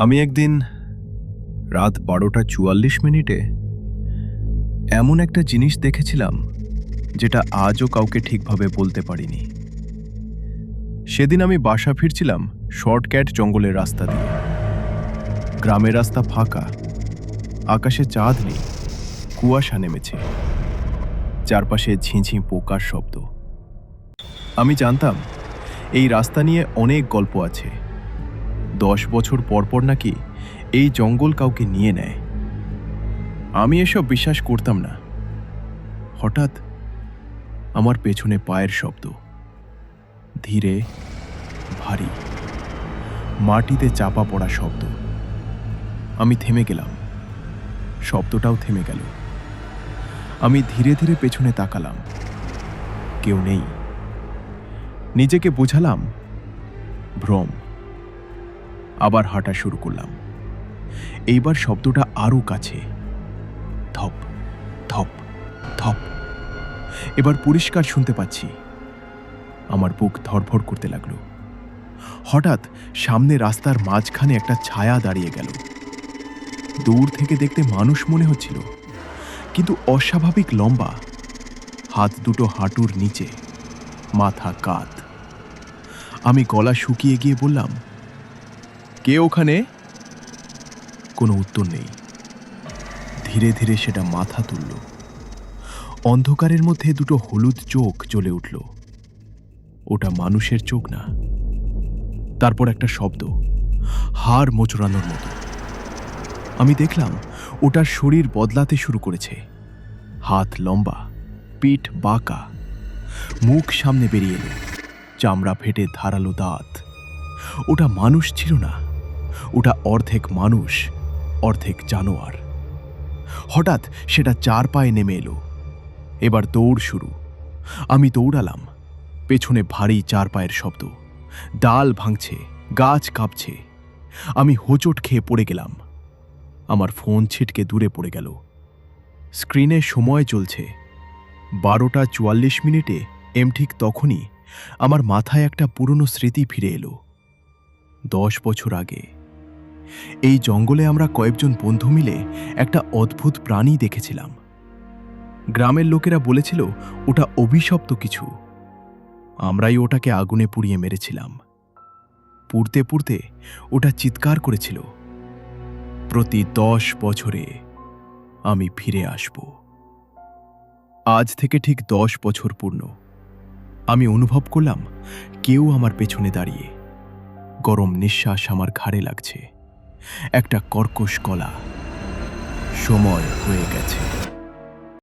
আমি একদিন রাত 12:44 এমন একটা জিনিস দেখেছিলাম যেটা আজও কাউকে ঠিকভাবে বলতে পারিনি। সেদিন আমি বাসা ফিরছিলাম শর্টকাট জঙ্গলের রাস্তা দিয়ে। গ্রামের রাস্তা ফাঁকা, আকাশে চাঁদ নেই, কুয়াশা নেমেছে, চারপাশে ঝিঁঝি পোকার শব্দ। আমি জানতাম এই রাস্তা নিয়ে অনেক গল্প আছে। 10 বছর পর পর নাকি এই জঙ্গল কাউকে নিয়ে নেয়। আমি এসব বিশ্বাস করতাম না। হঠাৎ আমার পেছনে পায়ের শব্দ, ধীরে, ভারী, মাটিতে চাপা পড়া শব্দ। আমি থেমে গেলাম, শব্দটাও থেমে গেল। আমি ধীরে ধীরে পেছনে তাকালাম, কেউ নেই। নিজেকে বোঝালাম ভ্রম। আবার হাঁটা শুরু করলাম। এইবার শব্দটা আরো কাছে, ধপ ধপ ধপ। এবার পরিষ্কার শুনতে পাচ্ছি। আমার বুক ধড়ফড় করতে লাগলো। হঠাৎ সামনে রাস্তার মাঝখানে একটা ছায়া দাঁড়িয়ে গেল। দূর থেকে দেখতে মানুষ মনে হচ্ছিল, কিন্তু অস্বাভাবিক লম্বা, হাত দুটো হাঁটুর নিচে, মাথা কাত। আমি গলা শুকিয়ে গিয়ে বললাম, কে ওখানে? কোনো উত্তর নেই। ধীরে ধীরে সেটা মাথা তুলল। অন্ধকারের মধ্যে দুটো হলুদ চোখ জ্বলে উঠল। ওটা মানুষের চোখ না। তারপর একটা শব্দ, হাড় মোচড়ানোর মতো। আমি দেখলাম ওটার শরীর বদলাতে শুরু করেছে। হাত লম্বা, পিঠ বাঁকা, মুখ সামনে বেরিয়ে এলো, চামড়া ফেটে ধারালো দাঁত। ওটা মানুষ ছিল না, ওটা অর্ধেক মানুষ, অর্ধেক জানোয়ার। হঠাৎ সেটা 4 পায়ে নেমে এলো। এবার দৌড় শুরু। আমি দৌড়ালাম। পেছনে ভারী 4 পায়ের শব্দ, ডাল ভাঙছে, গাছ কাঁপছে। আমি হোঁচট খেয়ে পড়ে গেলাম। আমার ফোন ছিটকে দূরে পড়ে গেল। স্ক্রিনে সময় চলছে 12:44। ঠিক তখনই আমার মাথায় একটা পুরনো স্মৃতি ফিরে এলো। 10 বছর আগে এই জঙ্গলে আমরা কয়েকজন বন্ধু মিলে একটা অদ্ভুত প্রাণী দেখেছিলাম। গ্রামের লোকেরা বলেছিল ওটা অভিশপ্ত কিছু। আমরাই ওটাকে আগুনে পুড়িয়ে মেরেছিলাম। পুড়তে পুড়তে ওটা চিৎকার করেছিল, প্রতি 10 বছরে আমি ফিরে আসব। আজ থেকে ঠিক 10 বছর পূর্ণ। আমি অনুভব করলাম কেউ আমার পেছনে দাঁড়িয়ে। গরম নিঃশ্বাস আমার ঘাড়ে লাগছে। একটা কর্কশ গলা, সময় হয়ে গেছে।